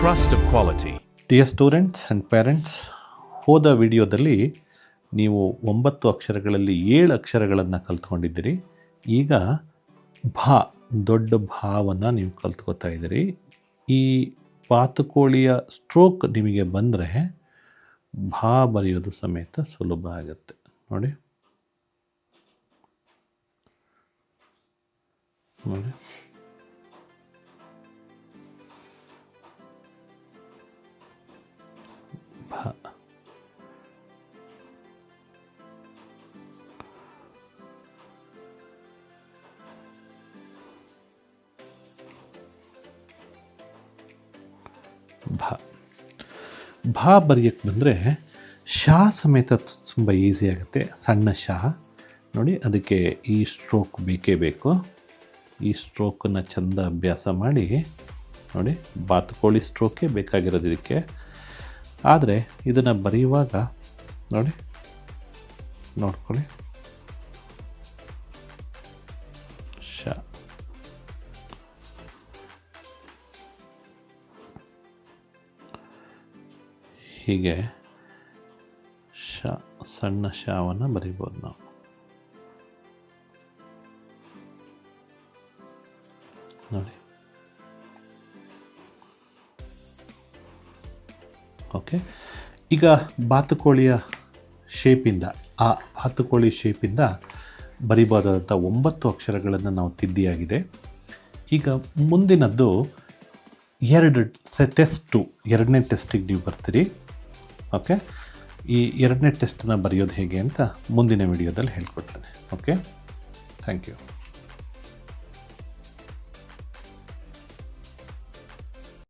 trust of quality. Dear students and parents, ಹೋದ ವಿಡಿಯೋದಲ್ಲಿ ನೀವು 9 ಅಕ್ಷರಗಳಲ್ಲಿ 7 ಅಕ್ಷರಗಳನ್ನು ಕಲ್ತ್ಕೊಂಡಿದ್ದೀರಿ. ಈಗ ಭಾ, ದೊಡ್ಡ ಭಾವನ್ನು ನೀವು ಕಲ್ತ್ಕೋತಾ ಇದ್ದೀರಿ. ಈ ಬಾತುಕೋಳಿಯ ಸ್ಟ್ರೋಕ್ ನಿಮಗೆ ಬಂದರೆ ಭಾ ಬರೆಯೋದು ಸಮೇತ ಸುಲಭ ಆಗುತ್ತೆ. ನೋಡಿ ನೋಡಿ ಭಾ. ಭಾ ಬರೆಯೋಕ್ಕೆ ಬಂದರೆ ಶಾ ಸಮೇತ ತುಂಬ ಈಸಿ ಆಗುತ್ತೆ. ಸಣ್ಣ ಶಾ ನೋಡಿ, ಅದಕ್ಕೆ ಈ ಸ್ಟ್ರೋಕ್ ಬೇಕೇ ಬೇಕು. ಈ ಸ್ಟ್ರೋಕನ್ನು ಚೆಂದ ಅಭ್ಯಾಸ ಮಾಡಿ ನೋಡಿ. ಬಾತುಕೋಳಿ ಸ್ಟ್ರೋಕೇ ಬೇಕಾಗಿರೋದು ಇದಕ್ಕೆ. ಆದರೆ ಇದನ್ನು ಬರೆಯುವಾಗ ನೋಡಿ, ನೋಡ್ಕೊಳ್ಳಿ, ಶಾ ಹೀಗೆ ಶಾ, ಸಣ್ಣ ಶಾವನ್ನು ಬರಿಬೋದು ನಾವು. ನೋಡಿ, ಓಕೆ. ಈಗ ಬಾತುಕೋಳಿಯ ಶೇಪಿಂದ, ಆ ಬಾತುಕೋಳಿ ಶೇಪಿಂದ ಬರಿಬೋದಾದಂಥ 9 ಅಕ್ಷರಗಳನ್ನು ನಾವು ತಿದ್ದಿಯಾಗಿದೆ. ಈಗ ಮುಂದಿನದ್ದು ಎರಡನೇ ಟೆಸ್ಟಿಗೆ ನೀವು ಬರ್ತೀರಿ. ಓಕೆ, ಈ ಎರಡನೇ ಟೆಸ್ಟನ್ನು ಬರೆಯೋದು ಹೇಗೆ ಅಂತ ಮುಂದಿನ ವಿಡಿಯೋದಲ್ಲಿ ಹೇಳ್ಕೊಡ್ತೇನೆ. Okay, thank you.